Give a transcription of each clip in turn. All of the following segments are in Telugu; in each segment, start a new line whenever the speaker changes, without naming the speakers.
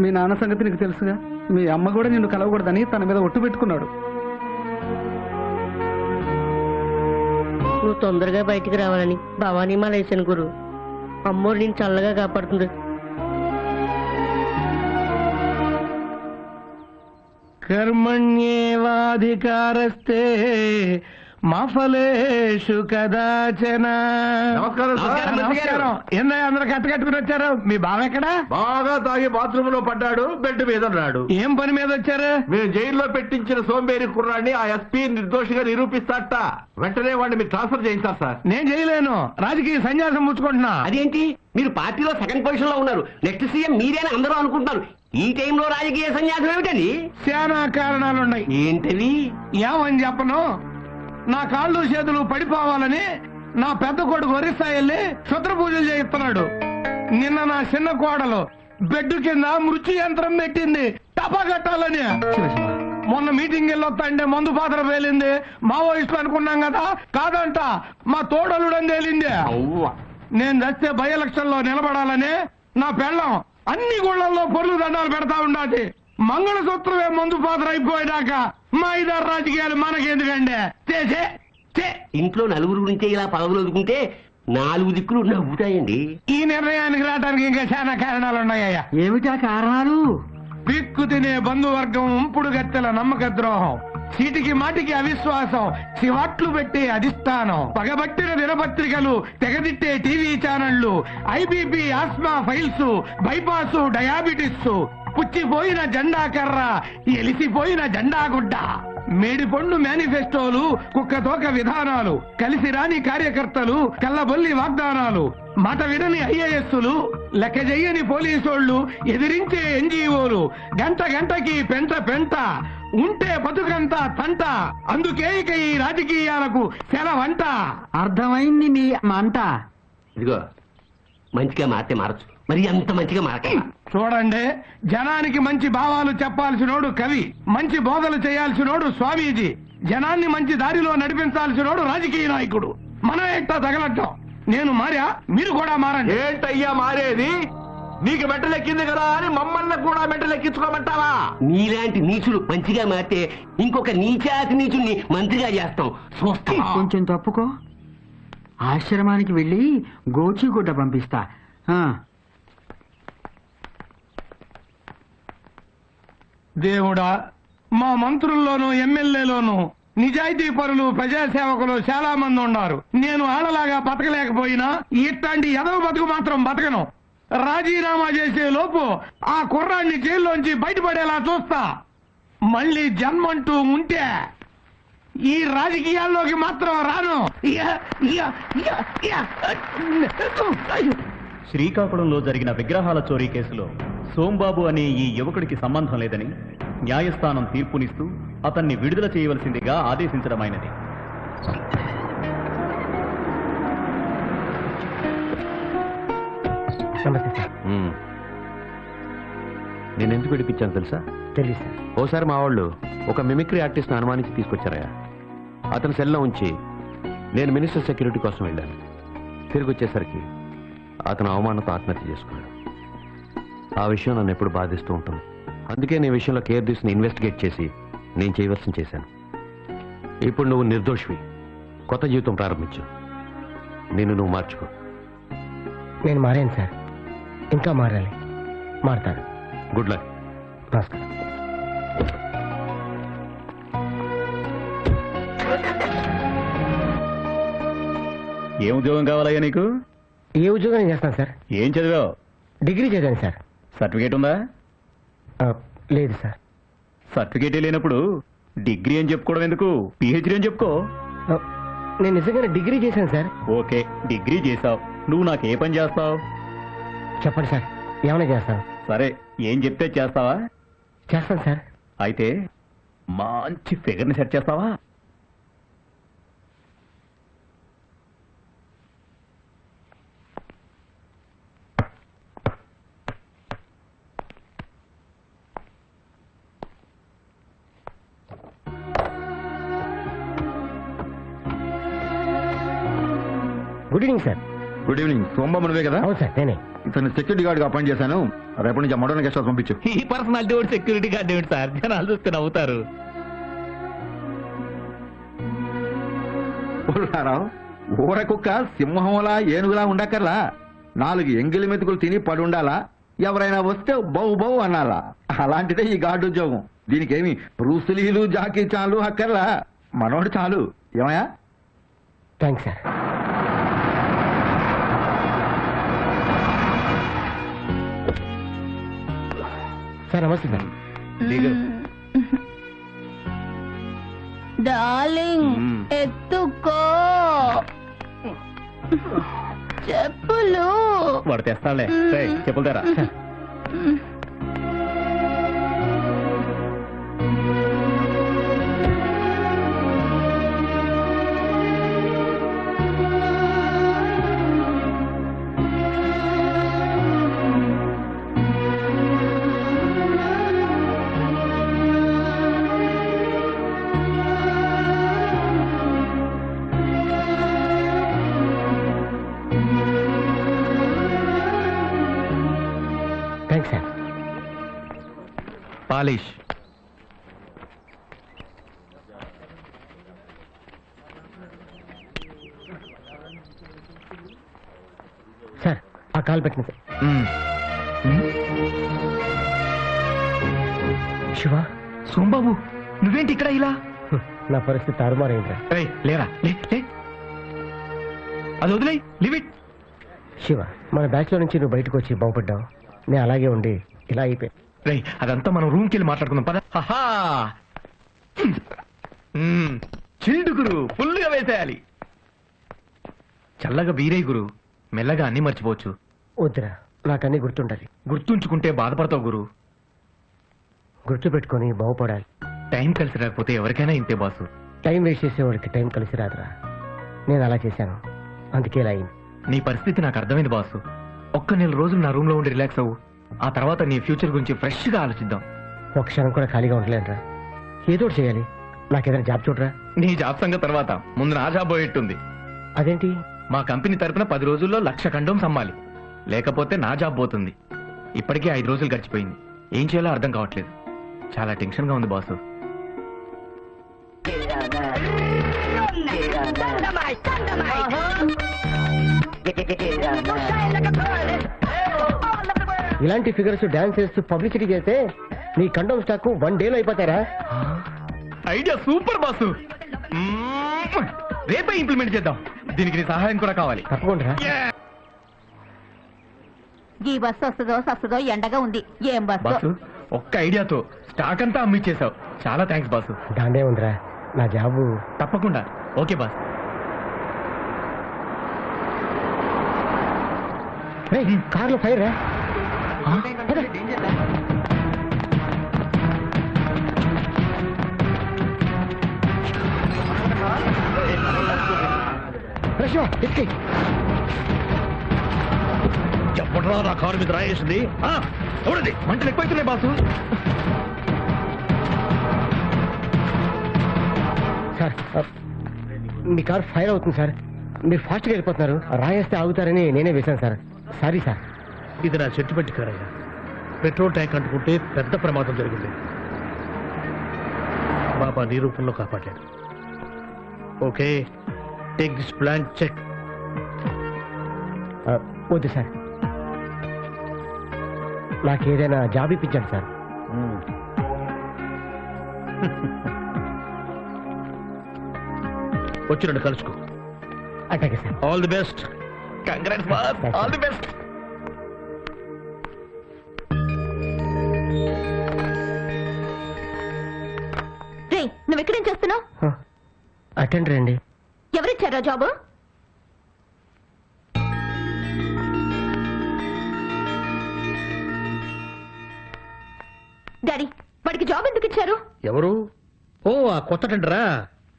మీ నాన్న సంగతి నీకు తెలుసుగా. మీ అమ్మ కూడా నిన్ను కలవకూడదని తన మీద ఒట్టు పెట్టుకున్నాడు.
నువ్వు తొందరగా బయటికి రావాలని భవానీ మాల వేసాను గురు. అమ్మోరు నేను చల్లగా కాపాడుతుంది.
కర్మణ్యేవాధికారస్తే మా ఫలేషు కదాచన. ఏందయ్య అందరూ కట్టుకుని వచ్చారు? మీ బావ ఎక్కడా?
బాగా తాగి బాత్రూమ్ లో పడ్డాడు, బెడ్ మీద ఉన్నాడు.
ఏం పని మీద వచ్చారు?
మీరు జైల్లో పెట్టించిన సోంబేరి కుర్రాన్ని ఆ ఎస్పీ నిర్దోషిగా నిరూపిస్తాట. వెంటనే వాడిని మీరు ట్రాన్స్ఫర్ చేయించారు సార్.
నేను చేయలేను, రాజకీయ సన్యాసం పుచ్చుకుంటున్నా.
అదేంటి, మీరు పార్టీలో సెకండ్ పొజిషన్ లో ఉన్నారు, నెక్స్ట్ సీఎం మీరేనా అందరూ అనుకుంటున్నారు. ఈ టైంలో రాజకీయ సన్యాసం ఏమిటండి?
చాలా కారణాలున్నాయి.
ఏంటవి?
ఏమని చెప్పను, నా కాళ్ళు చేతులు పడిపోవాలని నా పెద్ద కొడుకు ఒరిస్సా వెళ్ళి క్షుద్ర పూజలు చేయిస్తున్నాడు. నిన్న నా చిన్న కోడలు బెడ్ కింద మృత్యు యంత్రం పెట్టింది టపా కట్టాలని. మొన్న మీటింగ్ వెళ్ళొస్తాంటే మందు పాత్ర పేలింది. మావోయిస్టులు అనుకున్నాం కదా, కాదంట మా తోడలుడని తేలింది. నేను చస్తే బై ఎలక్షన్ లో నిలబడాలని నా పెళ్ళం అన్ని గుళ్లల్లో పొర్లు దండాలు పెడతా ఉండాలి. మంగళసూత్రమే మందు పాత్ర అయిపోయినాక మా ఇద్దరు రాజకీయాలు మనకెందుకండి?
ఇంట్లో నలుగురు గురించి ఇలా పదవులు వదుకుంటే 4 దిక్కులు నవ్వుతాయండి.
ఈ నిర్ణయానికి రావడానికి ఇంకా చాలా కారణాలు ఉన్నాయ్యా.
ఏమిటా కారణాలు?
పిక్కు తినే బంధువర్గం, ఉంపుడు గత్తెల నమ్మక ద్రోహం, చీటికి మాటికి అవిశ్వాసం, చివాట్లు పెట్టే అధిష్టానం, పగబట్టిన దినపత్రికలు, తెగదిట్టే టీవీ ఛానళ్లు, ఐబీపీ ఆస్మా ఫైల్స్, బైపాస్, డయాబెటిస్, పుచ్చిపోయిన జెండా కర్ర, ఎలిసిపోయిన జెండా గుడ్డ, మేడిపండు మేనిఫెస్టోలు, కుక్కతోక విధానాలు, కలిసి రాని కార్యకర్తలు, కల్లబొల్లి వాగ్దానాలు, మాట వినని ఐఏఎస్లు, లెక్క చెయ్యని పోలీసోళ్లు, ఎదిరించే ఎన్జీఓలు, గంట గంటకి పెంట పెంట, ఉంటే బతుకంతా తంట. అందుకే ఇక ఈ రాజకీయాలకు సెలవంట.
అర్థమైంది మీ మంట.
ఇదిగో, మంచిగా మారితే మారచ్చు, మరి అంత మంచిగా మారక.
చూడండి, జనానికి మంచి భావాలు చెప్పాల్సినోడు కవి, మంచి బోధలు చేయాల్సినోడు స్వామీజీ, జనాన్ని మంచి దారిలో నడిపించాల్సినోడు రాజకీయ నాయకుడు. మనం ఏంటో తగలటం. నేను మారా, మీరు కూడా మారండి.
ఏంటయ్యా మారేది? నీకు మెట్టలెక్కింది కదా అని మమ్మల్ని కూడా మెట్టలెక్కించుకోమంటావా?
నీలాంటి నీచుడు మంచిగా మారితే ఇంకొక నీచాతి నీచుడిని మంత్రిగా చేస్తాం, చూస్తాం.
కొంచెం తప్పుకో. ఆశ్రమానికి వెళ్ళి గోచిగుడ్డ పంపిస్తా.
దేవుడా, మా మంత్రుల్లోనూ ఎమ్మెల్యేలోనూ నిజాయితీ పరులు, ప్రజాసేవకులు చాలా మంది ఉన్నారు. నేను ఆడలాగా బతకలేకపోయినా ఇట్లాంటి ఎదవ బతుకు మాత్రం బతకను. రాజీనామా చేసే లోపు ఆ కుర్రాన్ని జైల్లోంచి బయటపడేలా చూస్తా. మళ్ళీ జన్మంటూ ఉంటే ఈ రాజకీయాల్లోకి మాత్రం రాను.
శ్రీకాకుళంలో జరిగిన విగ్రహాల చోరీ కేసులో సోంబాబు అనే ఈ యువకుడికి సంబంధం లేదని న్యాయస్థానం తీర్పునిస్తూ అతన్ని విడుదల చేయవలసిందిగా ఆదేశించడమైనది.
నేనెందుకు విడిపించాను తెలుసా?
తెలుసు సార్.
ఓసారి మా వాళ్ళు ఒక మిమిక్రీ ఆర్టిస్ట్ని అనుమానించి తీసుకొచ్చారయ్యా. అతని సెల్లో ఉంచి నేను మినిస్టర్ సెక్యూరిటీ కోసం వెళ్ళాను. తిరిగి వచ్చేసరికి అతను అవమానంతో ఆత్మహత్య చేసుకున్నాడు. ఆ విషయం నన్ను ఎప్పుడు బాధిస్తూ ఉంటుంది. అందుకే నీ విషయంలో కేర్ తీసుకుని ఇన్వెస్టిగేట్ చేసి నేను చేయవలసింది చేశాను. ఇప్పుడు నువ్వు నిర్దోషివి, కొత్త జీవితం ప్రారంభించు. నిన్ను నువ్వు మార్చుకో.
నేను మారాను సార్, ఇంకా మారాలి. మారుతాను.
Good luck.
నమస్కారం.
ఏం ఉద్యోగం కావాలయ్యా నీకు?
ఏ ఉద్యోగం చేస్తాను సార్?
ఏం చదివావు?
డిగ్రీ చదివాను సార్.
సర్టిఫికేట్ ఉందా?
లేదు సార్.
సర్టిఫికేటే లేనప్పుడు డిగ్రీ అని చెప్పుకోవడం ఎందుకు? పిహెచ్డీ అని చెప్పుకో.
నేను నిజంగానే డిగ్రీ చేశాను సార్.
ఓకే, డిగ్రీ చేసావు. నువ్వు నాకు ఏ పని చేస్తావు?
చెప్పండి సార్, ఏమైనా చేస్తాను.
సరే, ఏం చెప్తే చేస్తావా?
చేస్తాను సార్.
అయితే మంచి ఫిగర్ని సెట్ చేస్తావా?
Good evening sir.
Good evening. Sombabu నువ్వే కదా?
అవును సార్, నేనే.
ఇతను సెక్యూరిటీ గార్డ్ గా అపాయింట్ చేశాను. రేపటి నుంచి మోడర్న్ గెస్ట్ హౌస్ పంపించు.
ఈ పర్సనాలిటీ ఒకటి సెక్యూరిటీ గార్డ్ ఏమిటి సార్? జనాలు చూస్తే నవ్వుతారు.
పుల్లారావు, ఊర కుక్క సింహంలా ఏనుగులా ఉండక్కర్లా. 4 ఎంగిలి మెతుకులు తిని పడుండాలా. ఎవరైనా వస్తే బౌ బౌ అనాలా. అలాంటిదే ఈ గార్డు ఉద్యోగం. దీనికేమి బ్రూసులీలు జాకీ చాలు అక్కర్లా. మనోడు చాలు. ఏమయ్యా?
Thanks sir. సార్ నమస్తే సార్.
డార్లింగ్ ఎత్తుకో చెప్పులు.
వాడు తెస్తాడులే. చెప్పులు తెరా.
Thanks sir.
పాలిష్.
సార్ ఆ కాల్ పెట్టిన సార్. శివ,
సోంబాబు నువ్వేంటి ఇక్కడ ఇలా?
నా పరిస్థితి తారుమారైందిరా.
లేరా లే. అది వదిలే, లివ్ ఇట్.
శివ, మన బ్యాచ్ లో నుంచి నువ్వు బయటకు వచ్చి బాగుపడ్డావు. నేను అలాగే ఉండి ఇలా అయిపోయి.
రేయ్, అదంతా మనం రూమ్కి వెళ్ళి మాట్లాడుకుందాం పద. చిల్డు గురు, ఫుల్గా వేసేయాలి. చల్లగా వీరే గురు, మెల్లగా అన్ని మర్చిపోవచ్చు.
వద్దురా, నాకన్నీ గుర్తుండాలి.
గుర్తుంచుకుంటే బాధపడతావు గురు.
గుర్తుపెట్టుకొని బాగుపడాలి.
టైం కలిసి రాకపోతే ఎవరికైనా ఇంతే బాసు.
టైం వేస్ట్ చేసేవాడికి టైం కలిసి రాదురా. నేను అలా చేశాను, అందుకే ఇలా అయింది.
నీ పరిస్థితి నాకు అర్థమైంది బాసు. ఒక్క నెల రోజులు నా రూమ్ లో ఉండి రిలాక్స్ అవ్వు. ఆ తర్వాత నీ ఫ్యూచర్ గురించి ఫ్రెష్ గా ఆలోచిద్దాం.
ఒక క్షణం కూడా ఖాళీగా ఉండలేనురా. ఏదో ఒకటి చేయాలి. నాకేదైనా జాబ్ చూడరా.
నీ జాబ్ సంగతి తర్వాత, ముందు నా జాబ్ పోయేట్టుంది.
అదేంటి?
మా కంపెనీ తరపున 10 రోజుల్లో 1,00,000 కండోమ్స్ అమ్మాలి. లేకపోతే నా జాబ్ పోతుంది. ఇప్పటికే 5 రోజులు గడిచిపోయింది. ఏం చేయాలో అర్థం కావట్లేదు. చాలా టెన్షన్ గా ఉంది బాసు.
ఇలాంటి ఫిగర్స్ డాన్స్ చేస్తూ పబ్లిసిటీ చేస్తే నీ కండోమ్ స్టాక్ 1 డేలో అయిపోతారా?
Idea super boss. రేపే ఇంప్లిమెంట్ చేద్దాం. దీనికి నీ సహాయం కూడా కావాలి.
తప్పకుండా.
ఈ బస్సు వస్తుందో ఎండగా ఉంది. ఏం
బాసు,
బస్సు?
ఒక్క ఐడియాతో స్టాక్ అంతా అమ్మిచ్చేసావు. చాలా థ్యాంక్స్ బాసు.
దాండే ఉందిరా నా జాబు.
తప్పకుండా. Okay boss.
కార్లో ఫైర్ రా.
చెప్పట్రా నా కారు మీద రాయేసింది.
ఎవరిది? మంటలు ఎక్కువైతున్నాయి బాసు.
సార్, మీ కార్ ఫైర్ అవుతుంది సార్. మీరు ఫాస్ట్గా వెళ్ళిపోతున్నారు. రాయేస్తే ఆగుతారని నేనే వేశాను సార్. Sorry sir.
ఇది నా సెంటిమెంట్ కారయ్యా. పెట్రోల్ ట్యాంక్ అంటుకుంటే పెద్ద ప్రమాదం జరిగింది. బాబా నీ రూపంలో కాపాడాడు. Okay, take this plan check.
వద్దు సార్, నాకు ఏదైనా జాబ్ ఇప్పించండి సార్.
వచ్చి నన్ను కలుసుకో.
అట్లాగే sir.
All the best.
Congrats boss. All the best.
రే, నువ్వు ఎక్కడేం చేస్తున్నావు?
అటెండర్ అండి.
ఎవరిచ్చారా జాబు? డాడీ, వాడికి జాబ్ ఎందుకు ఇచ్చారు?
ఎవరు? ఓ, ఆ కొత్త టెండరా.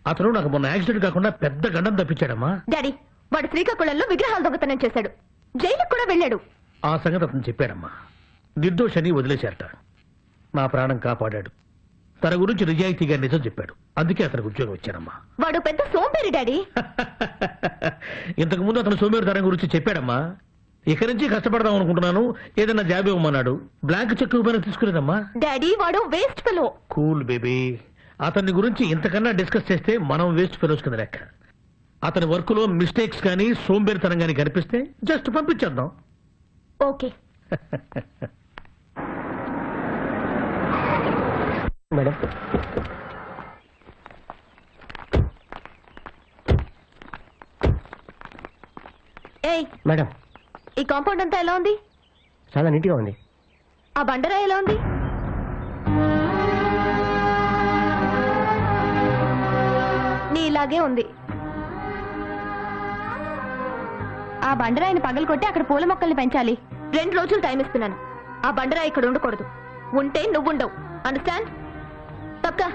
అతను నాకు మొన్న యాక్సిడెంట్ కాకుండా పెద్ద గండం తప్పించాడమ్మా.
డాడీ, వాడు శ్రీకాకుళంలో విగ్రహాలు దొంగతనం చేశాడు. జైలుకు కూడా వెళ్ళాడు.
ఆ సంగతి అతను చెప్పాడమ్మా. నిర్దోషని వదిలేశారట. నా ప్రాణం కాపాడాడు. తన గురించి నిజాయితీగా నిజం చెప్పాడు. అందుకే అతనికి ఉద్యోగం వచ్చానమ్మా.
వాడు పెద్ద సోంబేరి డాడీ.
ఇంతకు ముందు అతను సోమేరు తరం గురించి చెప్పాడమ్మా.
ఇక నుంచి కష్టపడదాం అనుకుంటున్నాను. ఏదైనా జాబ్ ఇవ్వమన్నాడు. బ్లాంక్ చెక్ ఇవ్వమని తీసుకునేదమ్మా.
డాడీ వాడు వేస్ట్ ఫెలో.
Cool baby. అతని గురించి ఇంతకన్నా డిస్కస్ చేస్తే మనం వేస్ట్ ఫెలోస్ కింద లెక్క. అతని వర్క్ లో మిస్టేక్స్ కానీ సోంబేరితనం కానీ కనిపిస్తే జస్ట్ పంపించేద్దాం.
ఓకే.
మేడం,
ఏయ్,
మేడం,
ఈ కాంపౌండ్ అంతా ఎలా ఉంది?
చాలా నీట్గా ఉంది.
ఆ బండరాయి ఎలా ఉంది? నీ ఇలాగే ఉంది. ఆ బండరాయిని పగలకొట్టి అక్కడ పూల మొక్కల్ని పెంచాలి. 2 రోజులు టైం ఇస్తున్నాను. ఆ బండరాయి ఇక్కడ ఉండకూడదు. ఉంటే నువ్వుండవు. అండర్స్టాండ్? తప్పక.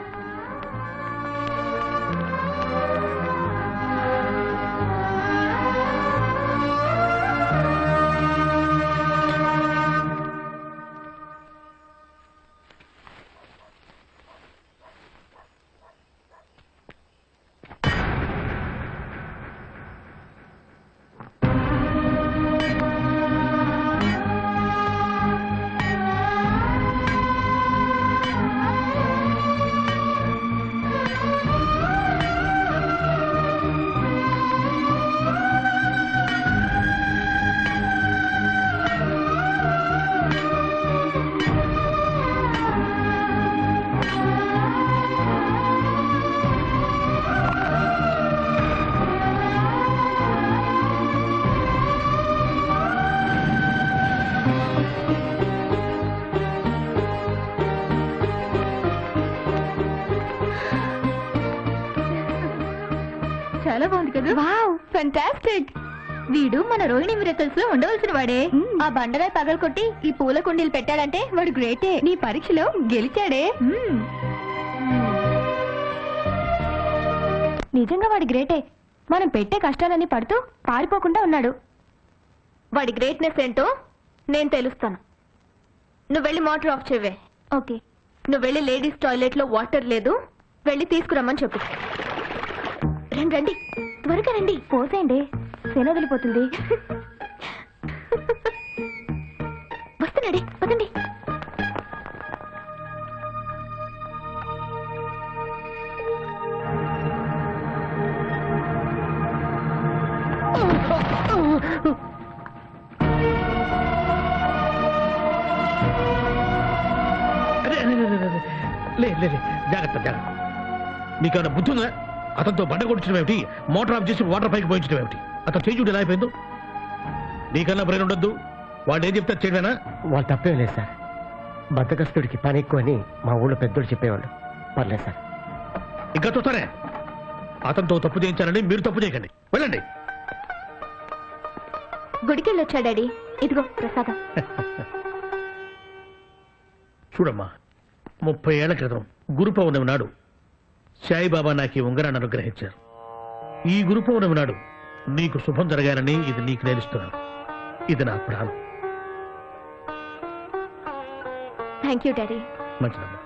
చాలా బాగుంది కదా? Wow, fantastic. వీడు మన రోహిణి మిరకల్స్ లో ఉండవలసిన వాడే. ఆ బండరాయి పగలకొట్టి ఈ పూల కుండీలు పెట్టాడంటే వాడు గ్రేటే. నీ పరీక్షలో గెలిచాడే. నిజంగా వాడి గ్రేటే. మనం పెట్టే కష్టాలన్నీ పడుతూ పారిపోకుండా ఉన్నాడు. వాడి గ్రేట్నెస్ ఏంటో నేను తెలుస్తాను. నువ్వు వెళ్ళి మోటార్ ఆఫ్ చేయవే. ఓకే. నువ్వు వెళ్ళి లేడీస్ టాయిలెట్ లో వాటర్ లేదు, వెళ్ళి తీసుకురమ్మని చెప్పు. రండి రండి, త్వరగా రండి. పోసేయండి, శన వదిలిపోతుంది. వస్తున్నాడే, పదండి.
జాగ్రత్త జాగ్రత్త. నీకేమైనా బుద్ధి ఉందా? అతనితో బండ కొట్టించడం ఏమిటి? మోటార్ ఆఫ్ చేసి వాటర్ పైకి పోయించడం ఏమిటి? అతను చేయి ఎలా అయిపోయిందో? నీకన్నా బ్రెయిన్ ఉండొద్దు. వాడు ఏం చెప్తారు చేయడమేనా?
వాళ్ళు తప్పేం లేదు సార్. బద్దకస్తుడికి పని ఎక్కువ అని మా ఊళ్ళో పెద్దోడు చెప్పేవాళ్ళు. పర్లేదు సార్.
ఇంకా చూస్తానే. అతనితో తప్పు చేయించాలని మీరు తప్పు చేయకండి. వెళ్ళండి.
గుడికెళ్ళి వచ్చా డాడీ. ఇదిగో ప్రసాదం.
చూడమ్మా, 30 ఏళ్ల క్రితం గురు పౌర్ణమి నాడు సాయిబాబా నాకు ఈ ఉంగరాన్ని అనుగ్రహించారు. ఈ గురు పౌర్ణమి నాడు నీకు శుభం జరగాలని ఇది నీకు నేర్పిస్తున్నాను. ఇది నా ప్రాణం.
Thank you daddy.
మంచిదమ్మా.